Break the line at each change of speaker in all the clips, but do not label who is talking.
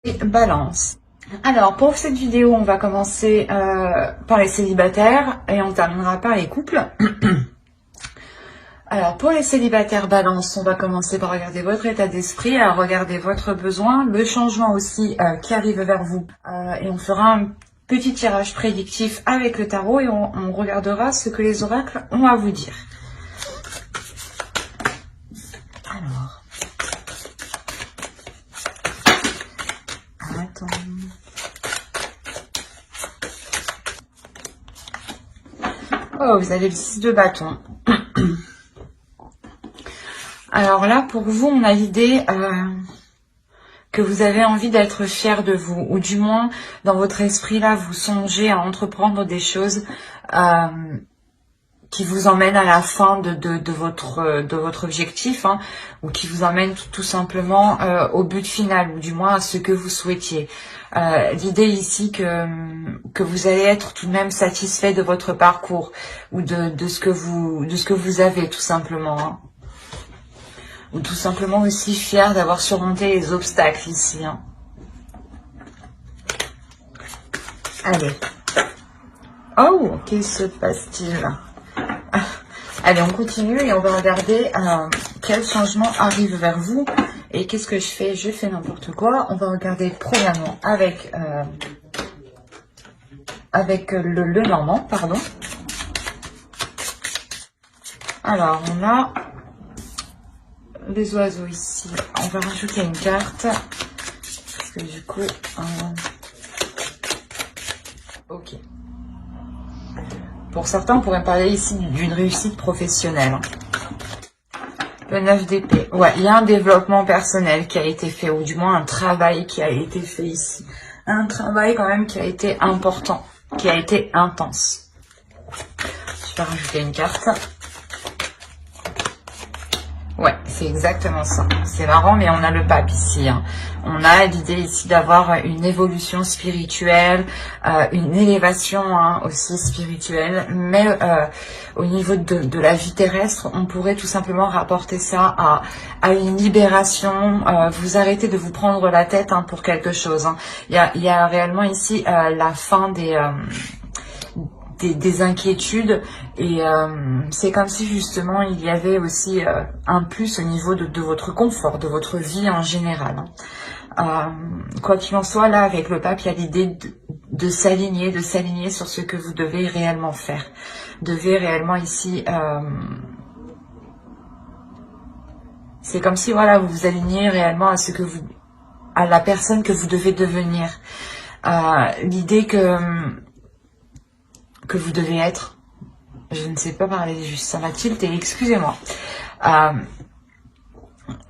Et Balance. Alors pour cette vidéo, on va commencer par les célibataires et on terminera par les couples. Alors pour les célibataires Balance, on va commencer par regarder votre état d'esprit, à regarder votre besoin, le changement aussi qui arrive vers vous. Et on fera un petit tirage prédictif avec le tarot et on regardera ce que les oracles ont à vous dire. Alors, attends. Oh, vous avez le 6 de bâton. Alors là, pour vous, on a l'idée que vous avez envie d'être fier de vous, ou du moins, dans votre esprit, là, vous songez à entreprendre des choses qui vous emmènent à la fin de votre objectif, hein, ou qui vous emmènent tout simplement au but final, ou du moins à ce que vous souhaitiez. L'idée ici que vous allez être tout de même satisfait de votre parcours, ou de ce que vous avez, tout simplement, hein. Ou tout simplement aussi fier d'avoir surmonté les obstacles ici, hein. Allez. Oh, que se passe-t-il? Allez, on continue et on va regarder quel changement arrive vers vous. Et qu'est-ce que je fais? Je fais n'importe quoi. On va regarder premièrement avec le normand, pardon. Alors, on a les oiseaux ici. On va rajouter une carte. Parce que du coup... ok. Pour certains, on pourrait parler ici d'une réussite professionnelle. Le 9 d'épée. Ouais, il y a un développement personnel qui a été fait, ou du moins un travail qui a été fait ici. Un travail quand même qui a été important, qui a été intense. Je vais rajouter une carte. Ouais, c'est exactement ça. C'est marrant, mais on a le pape ici, hein. On a l'idée ici d'avoir une évolution spirituelle, une élévation, hein, aussi spirituelle. Mais au niveau de la vie terrestre, on pourrait tout simplement rapporter ça à une libération. Vous arrêtez de vous prendre la tête, hein, pour quelque chose, hein. Il y a réellement ici la fin des inquiétudes, et c'est comme si justement il y avait aussi un plus au niveau de votre confort, de votre vie en général, hein. Quoi qu'il en soit, là avec le pape, il y a l'idée de s'aligner sur ce que vous devez réellement faire. Devez réellement ici, c'est comme si voilà, vous vous alignez réellement à à la personne que vous devez devenir. L'idée que vous devez être. Je ne sais pas parler juste, ça m'a tilté, excusez-moi.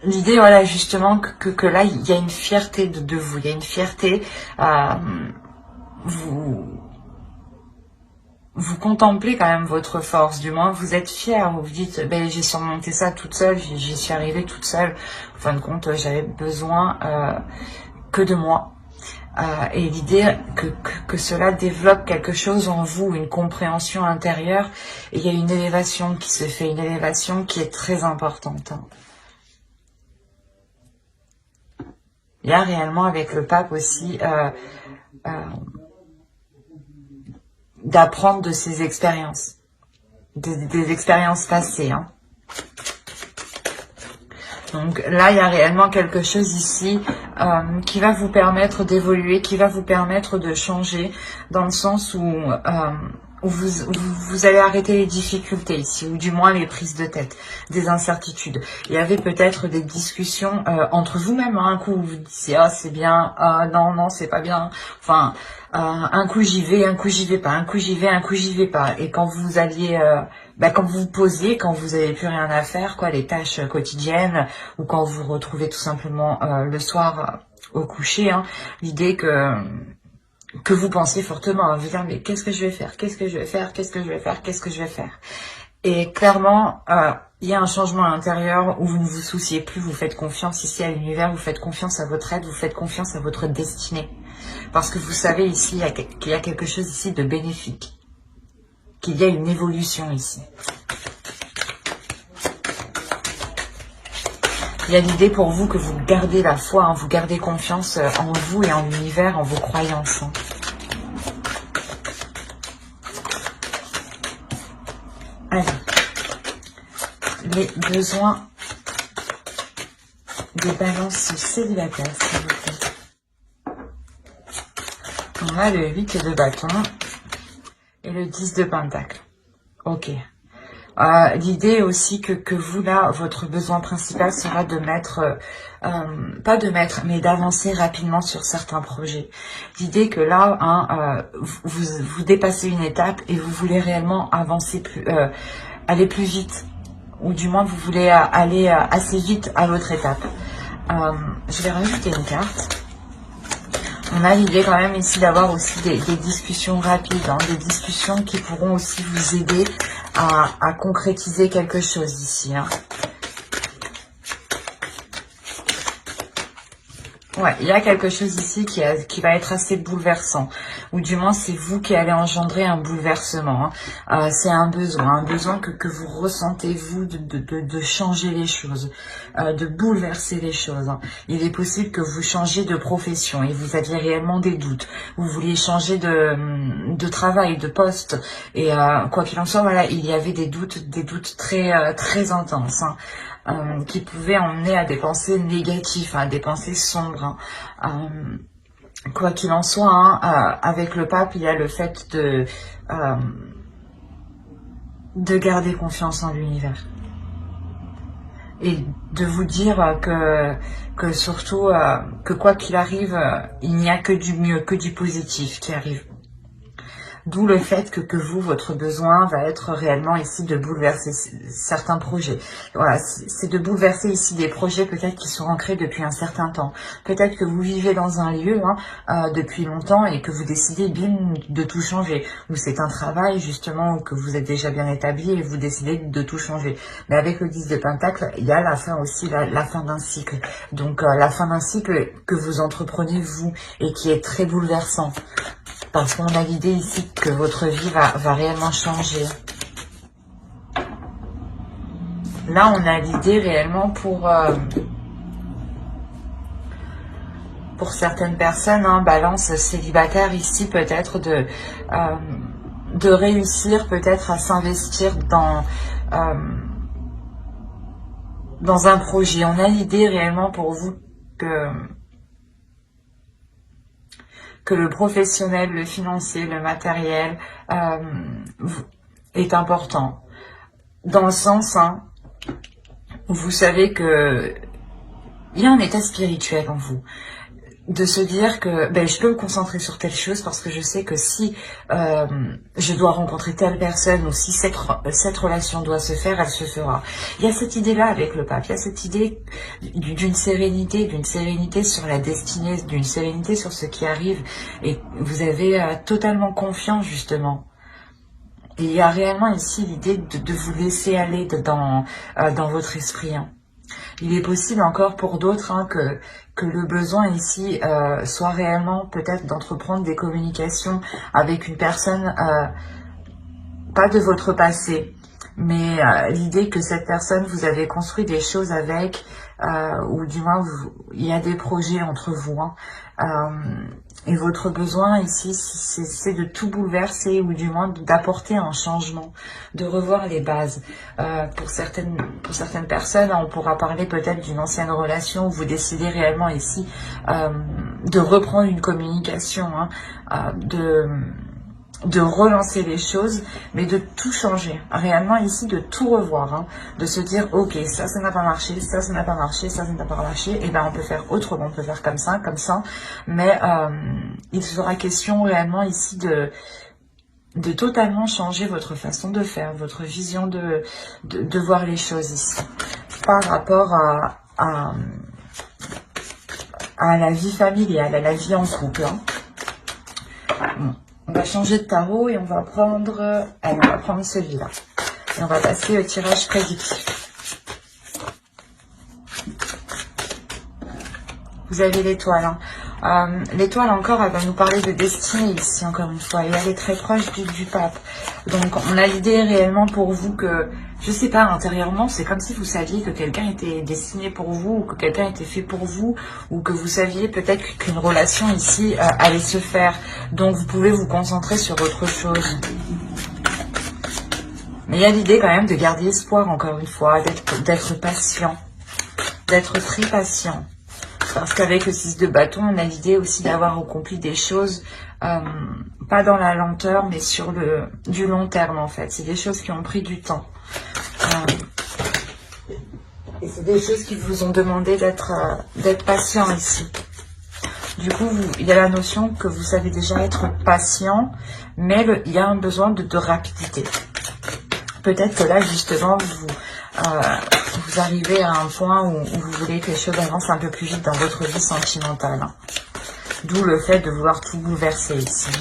L'idée, voilà, justement, que là, il y a une fierté de vous, il y a une fierté, vous contemplez quand même votre force, du moins vous êtes fier, vous vous dites, ben, j'ai surmonté ça toute seule, j'y suis arrivée toute seule, en fin de compte, j'avais besoin que de moi. Et l'idée que cela développe quelque chose en vous, une compréhension intérieure, et il y a une élévation qui se fait, une élévation qui est très importante, hein. Il y a réellement avec le pape aussi d'apprendre de ses expériences, des expériences passées, hein. Donc là, il y a réellement quelque chose ici qui va vous permettre d'évoluer, qui va vous permettre de changer, dans le sens où vous allez arrêter les difficultés ici, ou du moins les prises de tête, des incertitudes. Il y avait peut-être des discussions entre vous-même, hein. Un coup, vous disiez, ah, c'est bien, ah, non, non, c'est pas bien. Enfin, un coup, j'y vais, un coup, j'y vais pas, un coup, j'y vais, un coup, j'y vais pas. Et quand vous alliez... quand vous vous posiez, quand vous n'avez plus rien à faire, quoi, les tâches quotidiennes, ou quand vous vous retrouvez tout simplement le soir au coucher, hein, l'idée que vous pensiez fortement, à vous dire, mais qu'est-ce que je vais faire, qu'est-ce que je vais faire, qu'est-ce que je vais faire, qu'est-ce que je vais faire. Et clairement, il y a un changement à l'intérieur où vous ne vous souciez plus, vous faites confiance ici à l'univers, vous faites confiance à votre aide, vous faites confiance à votre destinée. Parce que vous savez ici qu'il y a quelque chose ici de bénéfique, qu'il y a une évolution ici. Il y a l'idée pour vous que vous gardez la foi, hein, vous gardez confiance en vous et en l'univers, en vos croyances. Hein. Allez, les besoins des balances célibataires, s'il vous plaît. On a le 8 de bâton et le 10 de pentacle. Ok. L'idée aussi que vous, là, votre besoin principal sera de mettre, pas de mettre, mais d'avancer rapidement sur certains projets. L'idée que là, hein, vous dépassez une étape et vous voulez réellement avancer aller plus vite. Ou du moins, vous voulez aller assez vite à l'autre étape. Je vais rajouter une carte. On a l'idée quand même ici d'avoir aussi des discussions rapides, hein, des discussions qui pourront aussi vous aider à concrétiser quelque chose ici. Hein. Ouais, il y a quelque chose ici qui va être assez bouleversant. Ou du moins, c'est vous qui allez engendrer un bouleversement. Hein. C'est un besoin que vous ressentez, vous, de changer les choses, de bouleverser les choses. Hein. Il est possible que vous changiez de profession et vous aviez réellement des doutes. Vous vouliez changer de travail, de poste. Et quoi qu'il en soit, voilà, il y avait des doutes très intenses. Hein. Qui pouvaient emmener à des pensées négatives, à des pensées sombres. Hein. Quoi qu'il en soit, hein, avec le pape, il y a le fait de garder confiance en l'univers. Et de vous dire que surtout, que quoi qu'il arrive, il n'y a que du mieux, que du positif qui arrive. D'où le fait que vous, votre besoin va être réellement ici de bouleverser certains projets. Voilà, c'est de bouleverser ici des projets peut-être qui sont ancrés depuis un certain temps. Peut-être que vous vivez dans un lieu depuis longtemps et que vous décidez bim de tout changer. Ou c'est un travail justement que vous êtes déjà bien établi et vous décidez de tout changer. Mais avec le 10 de pentacle, il y a la fin aussi, la fin d'un cycle. Donc la fin d'un cycle que vous entreprenez vous et qui est très bouleversant. Parce qu'on a l'idée ici que votre vie va réellement changer. Là, on a l'idée réellement pour certaines personnes, hein, balance célibataire ici, peut-être de réussir peut-être à s'investir dans un projet. On a l'idée réellement pour vous que le professionnel, le financier, le matériel est important. Dans le sens, hein, où vous savez que il y a un état spirituel en vous. De se dire que je peux me concentrer sur telle chose parce que je sais que si je dois rencontrer telle personne ou si cette relation doit se faire, elle se fera. Il y a cette idée-là avec le pape, il y a cette idée d'une sérénité sur la destinée, d'une sérénité sur ce qui arrive et vous avez totalement confiance justement. Et il y a réellement ici l'idée de vous laisser aller dans votre esprit. Hein. Il est possible encore pour d'autres hein, que le besoin ici soit réellement peut-être d'entreprendre des communications avec une personne, pas de votre passé, mais l'idée que cette personne, vous avez construit des choses avec, ou du moins il y a des projets entre vous. Hein. Et votre besoin ici, c'est de tout bouleverser ou du moins d'apporter un changement, de revoir les bases. Pour certaines personnes, on pourra parler peut-être d'une ancienne relation où vous décidez réellement ici de reprendre une communication, hein, de relancer les choses, mais de tout changer. Réellement ici, de tout revoir, hein, de se dire, ok, ça n'a pas marché, ça n'a pas marché, ça n'a pas marché, et ben on peut faire autrement, on peut faire comme ça, mais il sera question réellement ici de totalement changer votre façon de faire, votre vision de voir les choses ici, par rapport à la vie familiale, à la vie en couple. Hein. Bon. On va changer de tarot et on va prendre celui-là. Et on va passer au tirage prédictif. Vous avez l'étoile. Hein. L'étoile encore, elle va nous parler de destinée ici, encore une fois, et elle est très proche du pape. Donc on a l'idée réellement pour vous que, je sais pas, intérieurement, c'est comme si vous saviez que quelqu'un était destiné pour vous, ou que quelqu'un était fait pour vous, ou que vous saviez peut-être qu'une relation ici allait se faire. Donc vous pouvez vous concentrer sur autre chose. Mais il y a l'idée quand même de garder espoir, encore une fois, d'être patient, d'être très patient. Parce qu'avec le 6 de bâton, on a l'idée aussi d'avoir accompli des choses, pas dans la lenteur, mais sur du long terme en fait. C'est des choses qui ont pris du temps. Et c'est des choses qui vous ont demandé d'être patient ici. Du coup, il y a la notion que vous savez déjà être patient, mais il y a un besoin de rapidité. Peut-être que là, justement, vous arrivez à un point où vous voulez que les choses avancent un peu plus vite dans votre vie sentimentale. Hein. D'où le fait de vouloir tout bouleverser ici.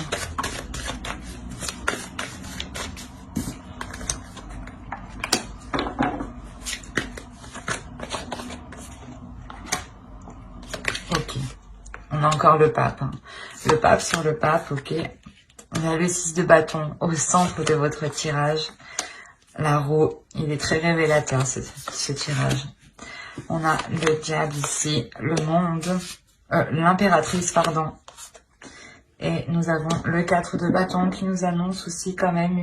Ok. On a encore le pape. Hein. Le pape sur le pape, ok. On a le 6 de bâton au centre de votre tirage. La roue, il est très révélateur ce tirage. On a le diable ici, le monde, l'impératrice, pardon. Et nous avons le 4 de bâton qui nous annonce aussi quand même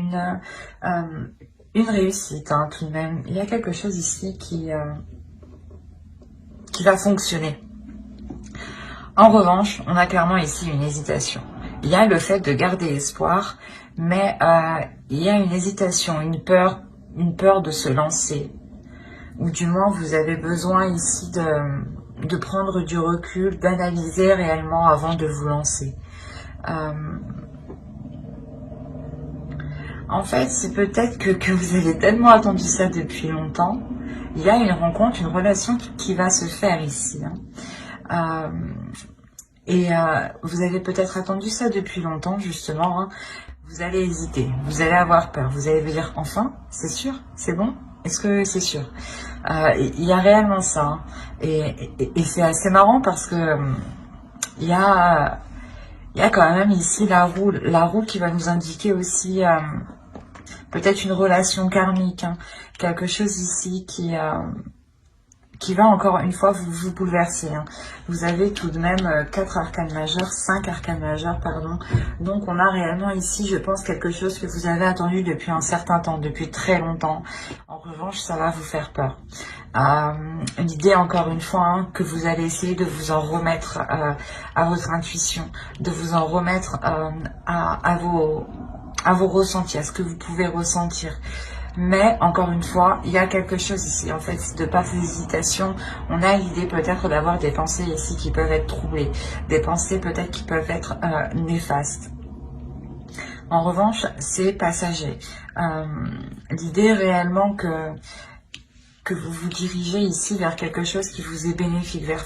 une réussite, hein, tout de même. Il y a quelque chose ici qui va fonctionner. En revanche, on a clairement ici une hésitation. Il y a le fait de garder espoir, mais il y a une hésitation, une peur de se lancer. Ou du moins, vous avez besoin ici de prendre du recul, d'analyser réellement avant de vous lancer. En fait, c'est peut-être que vous avez tellement attendu ça depuis longtemps. Il y a une rencontre, une relation qui va se faire ici. Hein. Vous avez peut-être attendu ça depuis longtemps, justement. Hein. Vous allez hésiter, vous allez avoir peur. Vous allez vous dire, enfin, c'est sûr, c'est bon? Est-ce que c'est sûr? Il y a réellement ça. Hein. Et c'est assez marrant parce que il y a quand même ici la roue qui va nous indiquer aussi peut-être une relation karmique. Hein. Quelque chose ici qui va encore une fois vous bouleverser. Hein. Vous avez tout de même 4 arcanes majeures, 5 arcanes majeures, pardon. Donc on a réellement ici, je pense, quelque chose que vous avez attendu depuis un certain temps, depuis très longtemps. En revanche, ça va vous faire peur. Une idée, encore une fois, hein, que vous allez essayer de vous en remettre à votre intuition, de vous en remettre à vos ressentis, à ce que vous pouvez ressentir. Mais, encore une fois, il y a quelque chose ici. En fait, de par ces hésitations, on a l'idée peut-être d'avoir des pensées ici qui peuvent être troublées. Des pensées peut-être qui peuvent être néfastes. En revanche, c'est passager. L'idée réellement que vous vous dirigez ici vers quelque chose qui vous est bénéfique, vers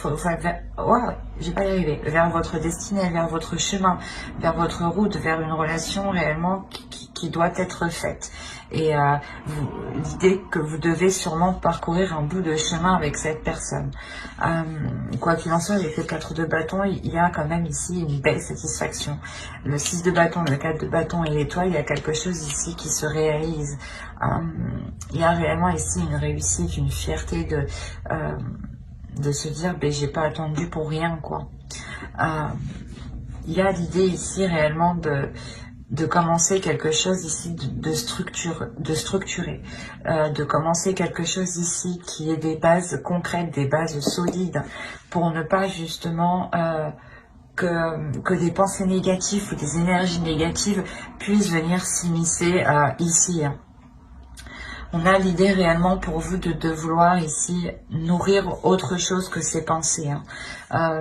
votre destinée, vers votre chemin, vers votre route, vers une relation réellement qui doit être faite. Et l'idée que vous devez sûrement parcourir un bout de chemin avec cette personne. Quoi qu'il en soit, avec le 4 de bâton, il y a quand même ici une belle satisfaction. Le 6 de bâton, le 4 de bâton et l'étoile, il y a quelque chose ici qui se réalise. Il y a réellement ici une réussite, une fierté de se dire, ben, j'ai pas attendu pour rien, quoi. Il y a l'idée ici réellement de commencer quelque chose ici de structurer, de commencer quelque chose ici qui ait des bases concrètes, des bases solides, pour ne pas justement que des pensées négatives ou des énergies négatives puissent venir s'immiscer ici. On a l'idée réellement pour vous de vouloir ici nourrir autre chose que ces pensées, hein.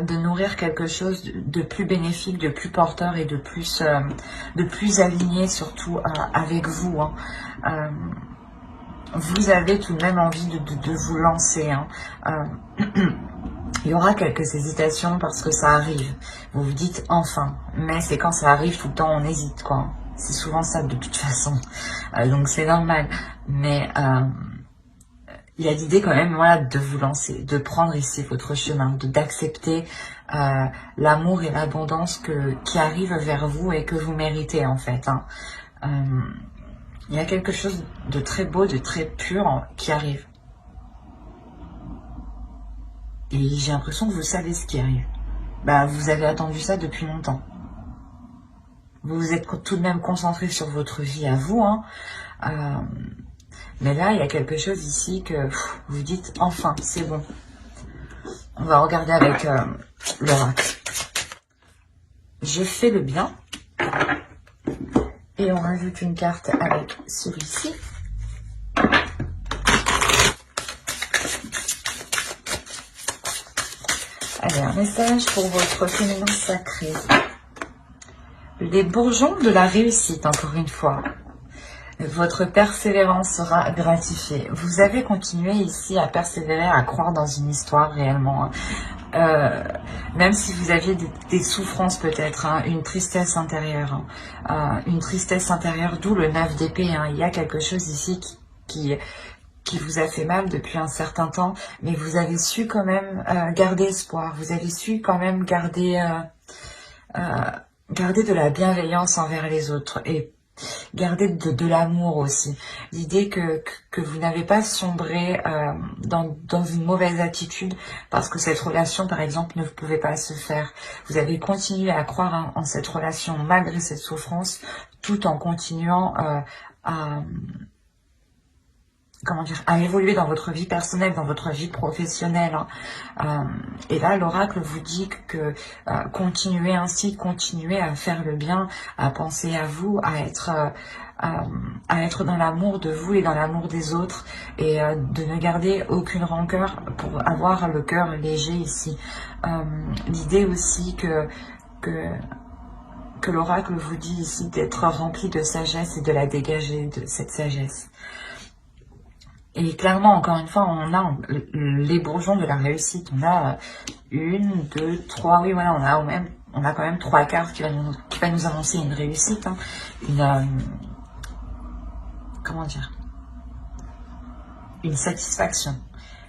De nourrir quelque chose de plus bénéfique, de plus porteur et de plus aligné surtout avec vous. Hein. Vous avez tout de même envie de vous lancer. Hein. Il y aura quelques hésitations parce que ça arrive. Vous vous dites enfin, mais c'est quand ça arrive tout le temps on hésite, quoi. C'est souvent ça de toute façon. Donc c'est normal. Mais il y a l'idée quand même, voilà, de vous lancer, de prendre ici votre chemin, d'accepter l'amour et l'abondance qui arrivent vers vous et que vous méritez en fait. Hein. Il y a quelque chose de très beau, de très pur qui arrive. Et j'ai l'impression que vous savez ce qui arrive. Bah, vous avez attendu ça depuis longtemps. Vous vous êtes tout de même concentré sur votre vie à vous. Hein. Mais là, il y a quelque chose ici que vous dites, enfin, c'est bon. On va regarder avec l'oracle. Je fais le bien. Et on rajoute une carte avec celui-ci. Allez, un message pour votre féminin sacré. Les bourgeons de la réussite, encore une fois. Votre persévérance sera gratifiée. Vous avez continué ici à persévérer, à croire dans une histoire réellement. Même si vous aviez des souffrances peut-être, hein, une tristesse intérieure. Une tristesse intérieure, d'où le 9 d'épée. Hein. Il y a quelque chose ici qui vous a fait mal depuis un certain temps, mais vous avez su quand même garder espoir. Vous avez su quand même garder de la bienveillance envers les autres et garder de l'amour aussi. L'idée que vous n'avez pas sombré dans une mauvaise attitude parce que cette relation, par exemple, ne pouvait pas se faire. Vous avez continué à croire en cette relation malgré cette souffrance, tout en continuant à évoluer dans votre vie personnelle, dans votre vie professionnelle. Hein. Et là, l'oracle vous dit que continuez ainsi, continuez à faire le bien, à penser à vous, à être dans l'amour de vous et dans l'amour des autres, et de ne garder aucune rancœur pour avoir le cœur léger ici. L'idée aussi que l'oracle vous dit ici d'être rempli de sagesse et de la dégager, de cette sagesse. Et clairement, encore une fois, on a les bourgeons de la réussite. On a 1, 2, 3, oui, voilà, on a quand même 3 cartes qui va nous annoncer une réussite. Hein, une satisfaction,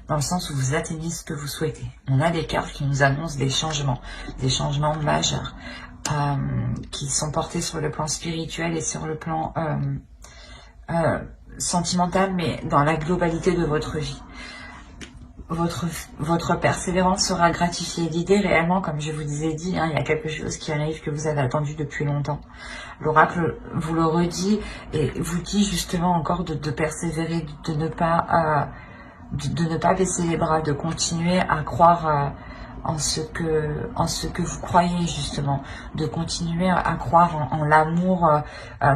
dans le sens où vous atteignez ce que vous souhaitez. On a des cartes qui nous annoncent des changements majeurs, qui sont portés sur le plan spirituel et sur le plan sentimental, mais dans la globalité de votre vie. Votre persévérance sera gratifiée. L'idée réellement, comme je vous ai dit, hein, il y a quelque chose qui arrive que vous avez attendu depuis longtemps. L'oracle vous le redit et vous dit justement encore de persévérer, de ne pas baisser les bras, de continuer à croire en ce que vous croyez justement, de continuer à croire en l'amour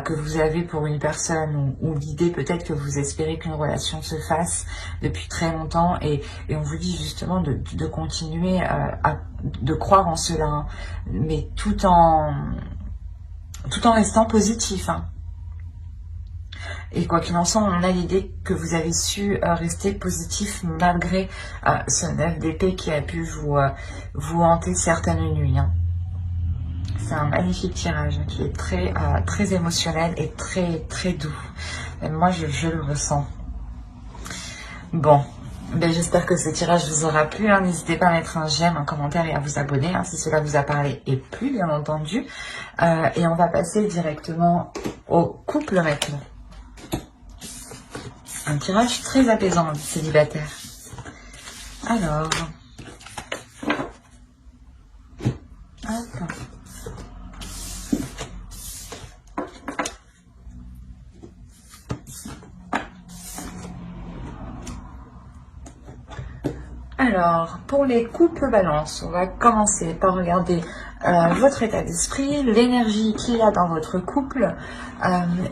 que vous avez pour une personne, ou l'idée peut-être que vous espérez qu'une relation se fasse depuis très longtemps, et on vous dit justement de continuer de croire en cela, hein, mais tout en restant positif. Hein. Et quoi qu'il en soit, on a l'idée que vous avez su rester positif malgré ce 9 d'épée qui a pu vous hanter certaines nuits. Hein. C'est un magnifique tirage qui est très émotionnel et très doux. Et moi, je le ressens. Bon, ben, j'espère que ce tirage vous aura plu. Hein. N'hésitez pas à mettre un j'aime, un commentaire et à vous abonner si cela vous a parlé et plu, bien entendu. Et on va passer directement au couple maintenant. Un tirage très apaisant, célibataire. Alors. Hop. Alors, pour les couples balance, on va commencer par regarder votre état d'esprit, l'énergie qu'il y a dans votre couple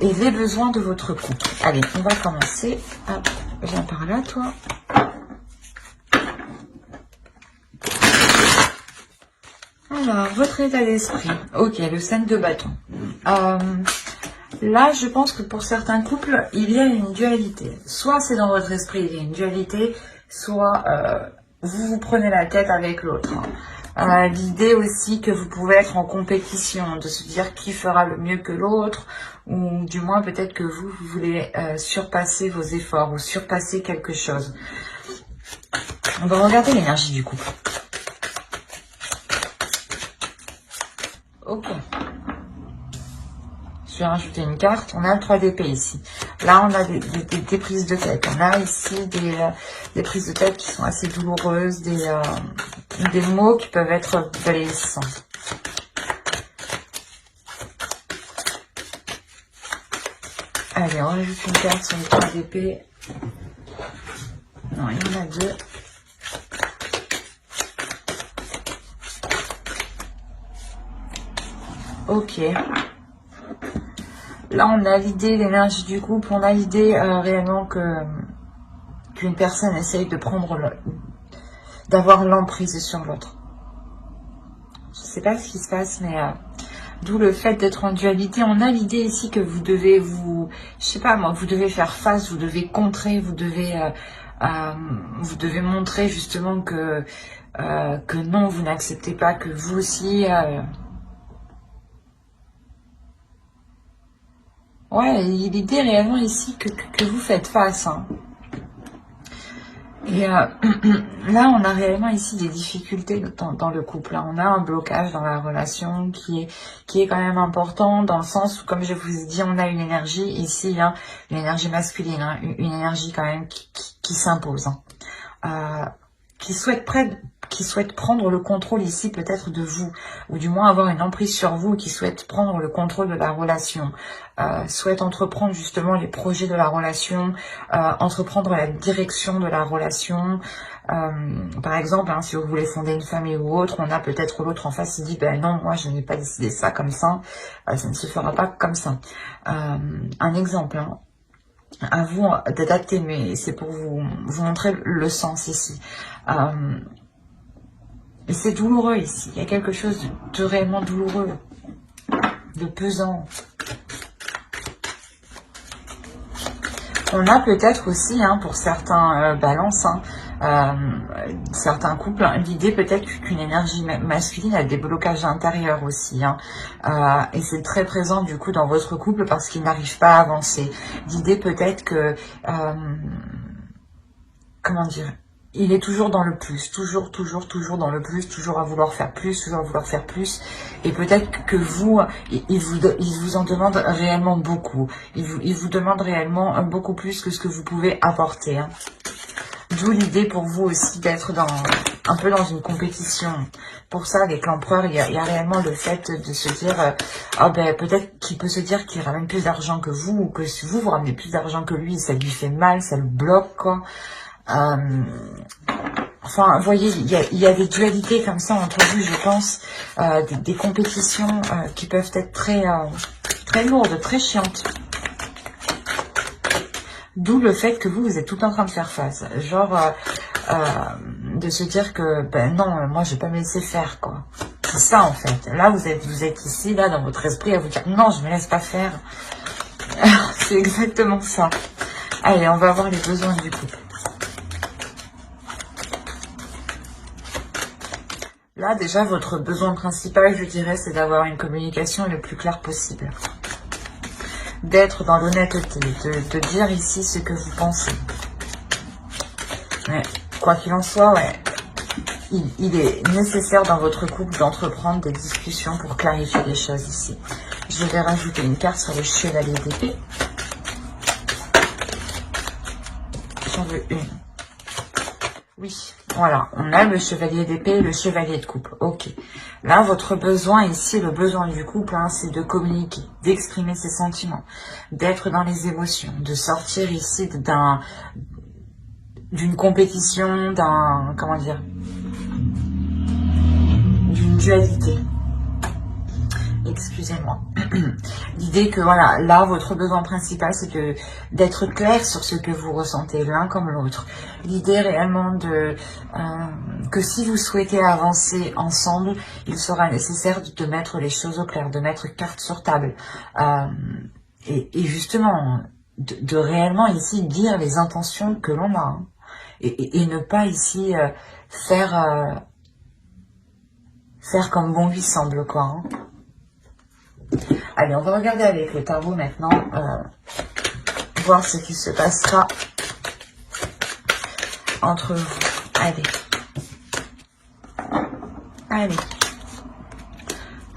et les besoins de votre couple. Allez, on va commencer. Hop, viens par là, toi. Alors, votre état d'esprit. Ok, le 5 de bâton. Là, je pense que pour certains couples, il y a une dualité. Soit c'est dans votre esprit, il y a une dualité, soit vous vous prenez la tête avec l'autre. L'idée aussi que vous pouvez être en compétition, de se dire qui fera le mieux que l'autre, ou du moins peut-être que vous voulez surpasser vos efforts ou surpasser quelque chose. On va regarder l'énergie du couple. Ok. Je vais rajouter une carte. On a le 3 d'épée ici. Là, on a des prises de tête. On a ici des prises de tête qui sont assez douloureuses, des mots qui peuvent être blessants. Allez, on rajoute une carte sur le 3 d'épée. Non, il y en a 2. Ok. Là, on a l'idée, l'énergie du couple, on a l'idée réellement qu'une personne essaye de d'avoir l'emprise sur l'autre. Je sais pas ce qui se passe, mais d'où le fait d'être en dualité. On a l'idée ici que vous devez je sais pas moi, vous devez faire face, vous devez contrer, vous devez montrer justement que non, vous n'acceptez pas, que vous aussi. Ouais, l'idée réellement ici que vous faites face. Hein. Et là, on a réellement ici des difficultés dans le couple. Hein. On a un blocage dans la relation qui est quand même important dans le sens où, comme je vous ai dit, on a une énergie ici, hein, une énergie masculine, hein, une énergie quand même qui s'impose. Hein. Qui souhaite prendre le contrôle ici peut-être de vous, ou du moins avoir une emprise sur vous, qui souhaite prendre le contrôle de la relation, souhaite entreprendre justement les projets de la relation, entreprendre la direction de la relation. Par exemple, hein, si vous voulez fonder une famille ou autre, on a peut-être l'autre en face qui dit, ben non, moi je n'ai pas décidé ça comme ça, ça ne se fera pas comme ça. Un exemple, hein. À vous d'adapter, mais c'est pour vous montrer le sens ici. Et c'est douloureux ici. Il y a quelque chose de réellement douloureux, de pesant. On a peut-être aussi, hein, pour certains balances, hein, certains couples, hein, l'idée peut-être qu'une énergie masculine a des blocages intérieurs aussi. Hein, et c'est très présent du coup dans votre couple parce qu'il n'arrive pas à avancer. L'idée peut-être que... comment dire, il est toujours dans le plus, toujours dans le plus, toujours à vouloir faire plus, toujours à vouloir faire plus. Et peut-être que vous, il vous en demande réellement beaucoup. Il vous demande réellement beaucoup plus que ce que vous pouvez apporter. Hein. D'où l'idée pour vous aussi d'être un peu dans une compétition. Pour ça, avec l'empereur, il y a réellement le fait de se dire, ben, peut-être qu'il peut se dire qu'il ramène plus d'argent que vous, ou que si vous ramenez plus d'argent que lui, ça lui fait mal, ça le bloque, quoi. Enfin, vous voyez, il y a des dualités comme ça entre vous, je pense, des compétitions qui peuvent être très lourdes, très chiantes. D'où le fait que vous êtes tout en train de faire face. Genre, de se dire que, ben non, moi je vais pas me laisser faire, quoi. C'est ça, en fait. Là, vous êtes ici, là, dans votre esprit, à vous dire, non, je me laisse pas faire. C'est exactement ça. Allez, on va voir les besoins du couple. Là, déjà, votre besoin principal, je dirais, c'est d'avoir une communication le plus claire possible. D'être dans l'honnêteté, de dire ici ce que vous pensez. Ouais. Quoi qu'il en soit, ouais, il est nécessaire dans votre couple d'entreprendre des discussions pour clarifier les choses ici. Je vais rajouter une carte sur le chevalier d'épée. J'en veux une. Oui, voilà, on a le chevalier d'épée et le chevalier de coupe. Ok. Là, votre besoin ici, le besoin du couple, hein, c'est de communiquer, d'exprimer ses sentiments, d'être dans les émotions, de sortir ici d'une compétition, comment dire, d'une dualité. Excusez-moi. L'idée que, voilà, là, votre besoin principal, c'est d'être clair sur ce que vous ressentez l'un comme l'autre. L'idée réellement que si vous souhaitez avancer ensemble, il sera nécessaire de mettre les choses au clair, de mettre carte sur table. Et justement, de réellement ici dire les intentions que l'on a. Hein, et ne pas ici faire comme bon lui semble, quoi. Hein. Allez, on va regarder avec le tarot maintenant, voir ce qui se passera entre vous. Allez. Allez.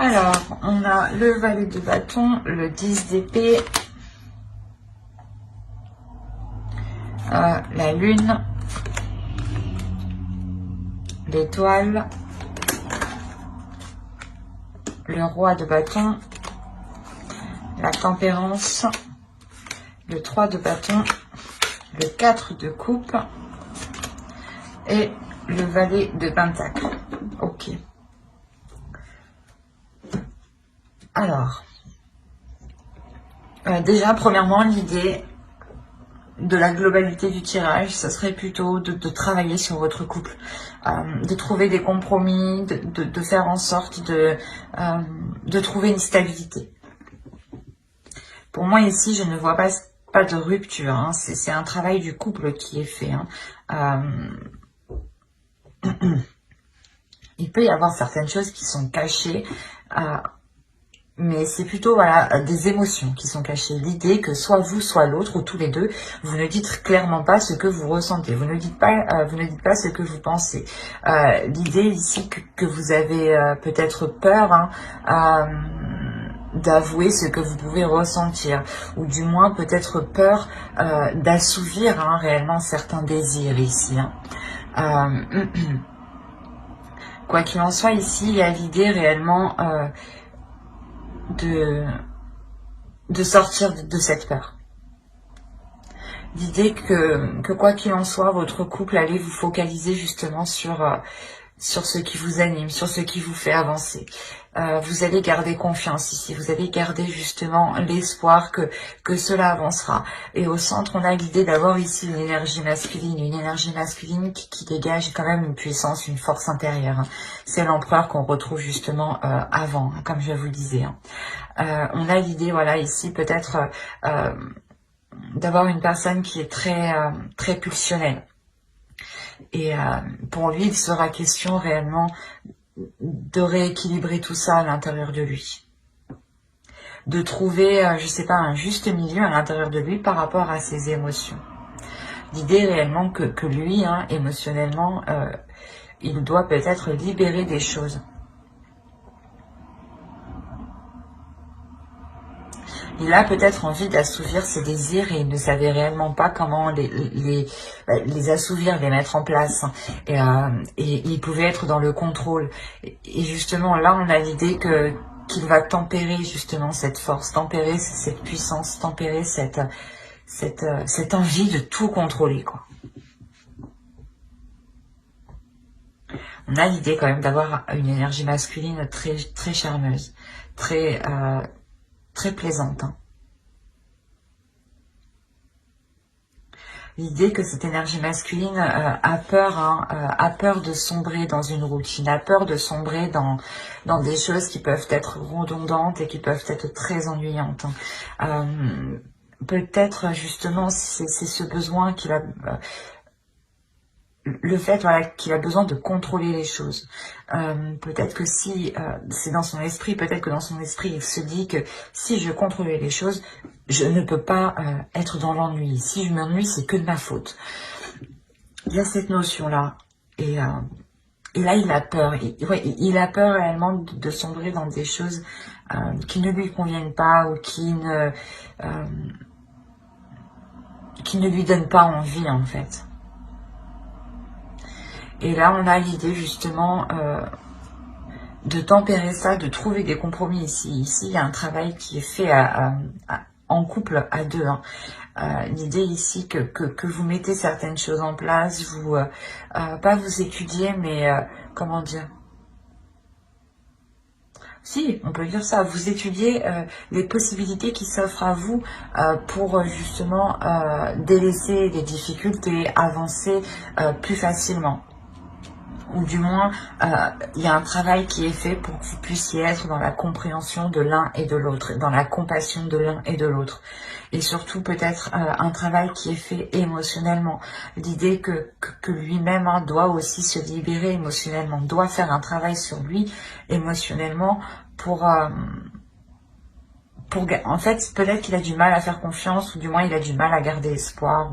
Alors, on a le valet de bâton, le 10 d'épée, la lune, l'étoile, le roi de bâton, la tempérance, le 3 de bâton, le 4 de coupe et le valet de pentacle. Ok. Alors, déjà, premièrement, l'idée de la globalité du tirage, ça serait plutôt de travailler sur votre couple, de trouver des compromis, de faire en sorte de trouver une stabilité. Pour moi, ici, je ne vois pas de rupture, hein. C'est un travail du couple qui est fait. Hein. Il peut y avoir certaines choses qui sont cachées, mais c'est plutôt voilà, des émotions qui sont cachées. L'idée que soit vous, soit l'autre, ou tous les deux, vous ne dites clairement pas ce que vous ressentez. Vous ne dites pas ce que vous pensez. L'idée ici que vous avez peut-être peur d'avouer ce que vous pouvez ressentir, ou du moins peut-être peur d'assouvir réellement certains désirs ici. Quoi qu'il en soit, ici, il y a l'idée réellement de sortir de cette peur. L'idée que quoi qu'il en soit, votre couple allait vous focaliser justement sur ce qui vous anime, sur ce qui vous fait avancer. Vous allez garder confiance ici, vous allez garder justement l'espoir que cela avancera. Et au centre, on a l'idée d'avoir ici une énergie masculine qui dégage quand même une puissance, une force intérieure. C'est l'empereur qu'on retrouve justement avant, comme je vous le disais. On a l'idée, voilà, ici peut-être d'avoir une personne qui est très pulsionnelle. Et pour lui, il sera question réellement de rééquilibrer tout ça à l'intérieur de lui. De trouver, je sais pas, un juste milieu à l'intérieur de lui par rapport à ses émotions. L'idée réellement que lui, émotionnellement, il doit peut-être libérer des choses. Il a peut-être envie d'assouvir ses désirs et il ne savait réellement pas comment les assouvir, les mettre en place. Et il pouvait être dans le contrôle. Et justement, là, on a l'idée qu'il va tempérer justement cette force, tempérer cette puissance, tempérer cette envie de tout contrôler, quoi. On a l'idée quand même d'avoir une énergie masculine très charmeuse, très plaisante. L'idée que cette énergie masculine a peur de sombrer dans une routine, a peur de sombrer dans des choses qui peuvent être redondantes et qui peuvent être très ennuyantes. Peut-être justement c'est ce besoin qu'il a... le fait qu'il a besoin de contrôler les choses. Peut-être que si c'est dans son esprit, peut-être que dans son esprit, il se dit que si je contrôlais les choses, je ne peux pas être dans l'ennui. Si je m'ennuie, c'est que de ma faute. Il y a cette notion-là. Et là, il a peur. Il a peur réellement de sombrer dans des choses qui ne lui conviennent pas ou qui ne lui donnent pas envie, en fait. Et là, on a l'idée justement de tempérer ça, de trouver des compromis ici. Ici, il y a un travail qui est fait en couple à deux. L'idée ici que vous mettez certaines choses en place, vous pas vous étudiez, mais comment dire? Si, on peut dire ça. Vous étudiez les possibilités qui s'offrent à vous pour justement délaisser les difficultés, avancer plus facilement. Ou du moins, il y a un travail qui est fait pour que vous puissiez être dans la compréhension de l'un et de l'autre, dans la compassion de l'un et de l'autre. Et surtout, peut-être un travail qui est fait émotionnellement. L'idée que lui-même doit aussi se libérer émotionnellement, doit faire un travail sur lui émotionnellement pour en fait, peut-être qu'il a du mal à faire confiance, ou du moins il a du mal à garder espoir,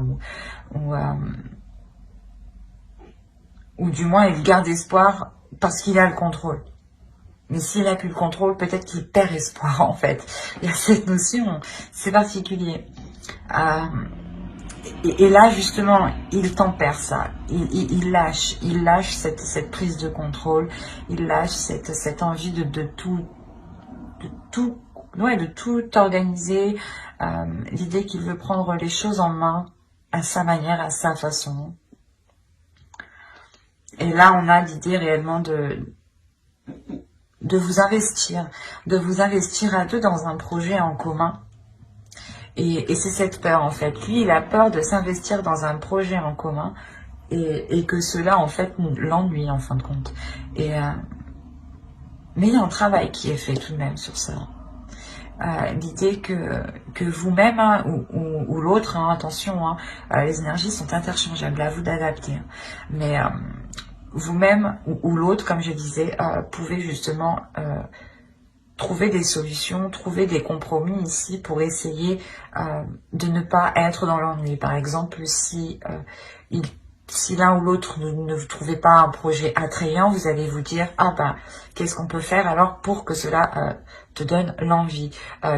ou du moins il garde espoir parce qu'il a le contrôle. Mais s'il n'a plus le contrôle, peut-être qu'il perd espoir en fait. Il y a cette notion, c'est particulier. Et là justement, il tempère ça, il lâche cette prise de contrôle, il lâche cette envie de tout organiser, l'idée qu'il veut prendre les choses en main à sa manière, à sa façon. Et là, on a l'idée réellement de vous investir à deux dans un projet en commun. Et c'est cette peur en fait. Lui, il a peur de s'investir dans un projet en commun et que cela en fait l'ennuie en fin de compte. Mais il y a un travail qui est fait tout de même sur ça. L'idée que vous-même hein, ou l'autre, hein, attention, hein, les énergies sont interchangeables, à vous d'adapter. Hein. Mais vous-même ou l'autre, comme je disais, pouvez justement trouver des solutions, trouver des compromis ici pour essayer de ne pas être dans l'ennui. Par exemple, si l'un ou l'autre ne vous trouvez pas un projet attrayant, vous allez vous dire « Ah ben, qu'est-ce qu'on peut faire alors pour que cela te donne l'envie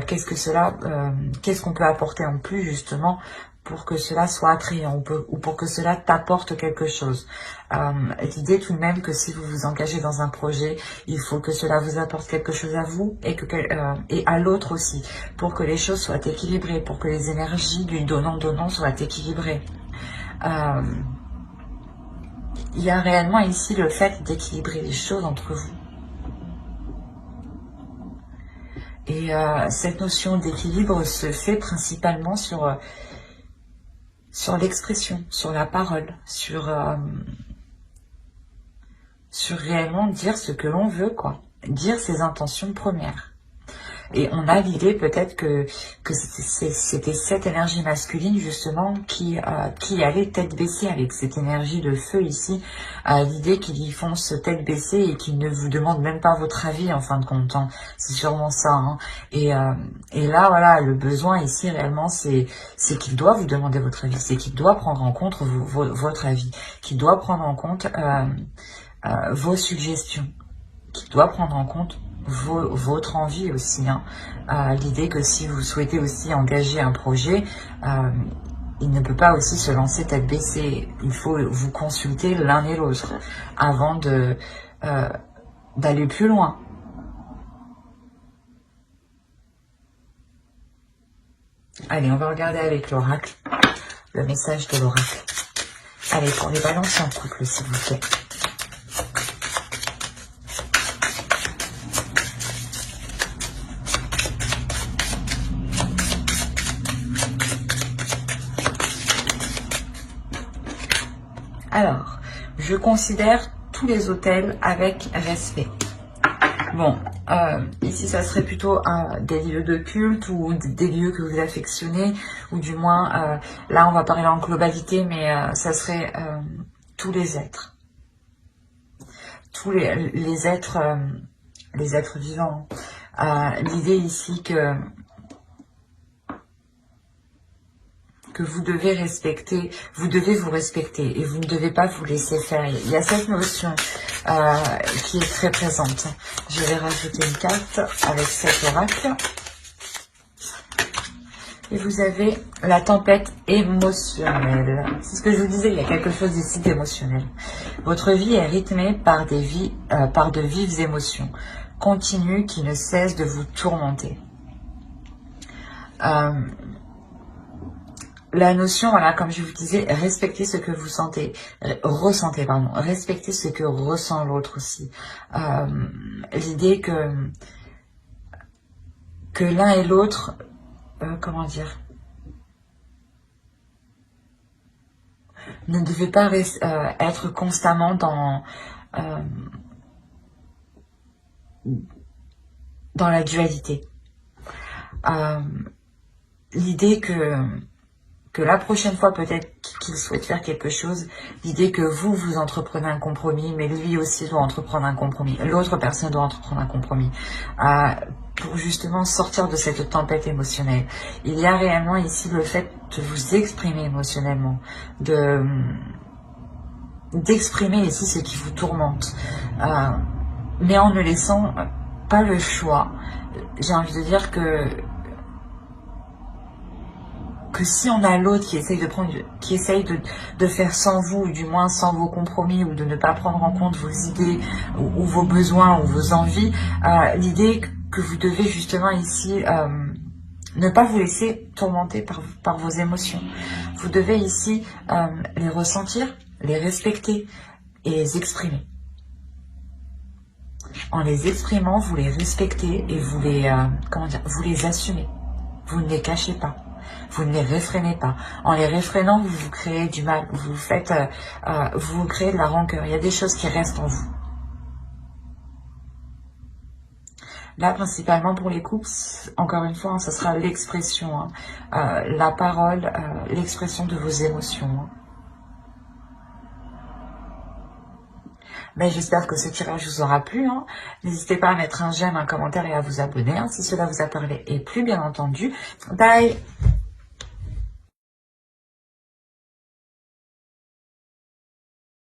qu'est-ce qu'on peut apporter en plus justement pour que cela soit attrayant ou pour que cela t'apporte quelque chose. L'idée tout de même que si vous vous engagez dans un projet, il faut que cela vous apporte quelque chose à vous et à l'autre aussi, pour que les choses soient équilibrées, pour que les énergies du donnant-donnant soient équilibrées. Il y a réellement ici le fait d'équilibrer les choses entre vous. Et cette notion d'équilibre se fait principalement sur l'expression, sur la parole, sur réellement dire ce que l'on veut, quoi. Dire ses intentions premières. Et on a l'idée peut-être que c'était cette énergie masculine justement qui allait tête baissée avec cette énergie de feu ici, l'idée qu'il y fonce tête baissée et qu'il ne vous demande même pas votre avis en fin de compte, hein. C'est sûrement ça, hein. Et là voilà, le besoin ici réellement c'est qu'il doit vous demander votre avis, c'est qu'il doit prendre en compte votre avis, qu'il doit prendre en compte vos suggestions, qu'il doit prendre en compte votre envie aussi, hein. L'idée que si vous souhaitez aussi engager un projet, il ne peut pas aussi se lancer tête baissée. Il faut vous consulter l'un et l'autre avant d'aller plus loin. Allez, on va regarder avec l'oracle, le message de l'oracle. Allez, pour les balances en couple, s'il vous plaît. Alors, je considère tous les hôtels avec respect. Bon, ici, ça serait plutôt des lieux de culte ou des lieux que vous affectionnez, ou du moins, là, on va parler en globalité, mais ça serait tous les êtres. Tous les êtres vivants. L'idée ici que vous devez respecter, vous devez vous respecter et vous ne devez pas vous laisser faire. Il y a cette notion qui est très présente. Je vais rajouter une carte avec cet oracle. Et vous avez la tempête émotionnelle. C'est ce que je vous disais, il y a quelque chose ici d'émotionnel. Votre vie est rythmée par de vives émotions continues qui ne cessent de vous tourmenter. La notion, voilà, comme je vous disais, respectez ce que vous ressentez, pardon, respectez ce que ressent l'autre aussi. L'idée que l'un et l'autre, comment dire, ne devez pas être constamment dans la dualité. L'idée que la prochaine fois, peut-être qu'il souhaite faire quelque chose, l'idée que vous entreprenez un compromis, mais lui aussi doit entreprendre un compromis, l'autre personne doit entreprendre un compromis, pour justement sortir de cette tempête émotionnelle. Il y a réellement ici le fait de vous exprimer émotionnellement, d'exprimer ici ce qui vous tourmente, mais en ne laissant pas le choix. J'ai envie de dire que si on a l'autre qui essaye de faire sans vous, ou du moins sans vos compromis, ou de ne pas prendre en compte vos idées, ou vos besoins, ou vos envies, l'idée que vous devez justement ici ne pas vous laisser tourmenter par vos émotions. Vous devez ici les ressentir, les respecter et les exprimer. En les exprimant, vous les respectez et vous les, vous les assumez. Vous ne les cachez pas. Vous ne les réfrénez pas. En les réfrénant, vous vous créez du mal. Vous vous créez de la rancœur. Il y a des choses qui restent en vous. Là, principalement pour les couples, encore une fois, ce sera l'expression, la parole, l'expression de vos émotions. Mais j'espère que ce tirage vous aura plu. N'hésitez pas à mettre un j'aime, un commentaire et à vous abonner si cela vous a parlé et plu, bien entendu. Bye!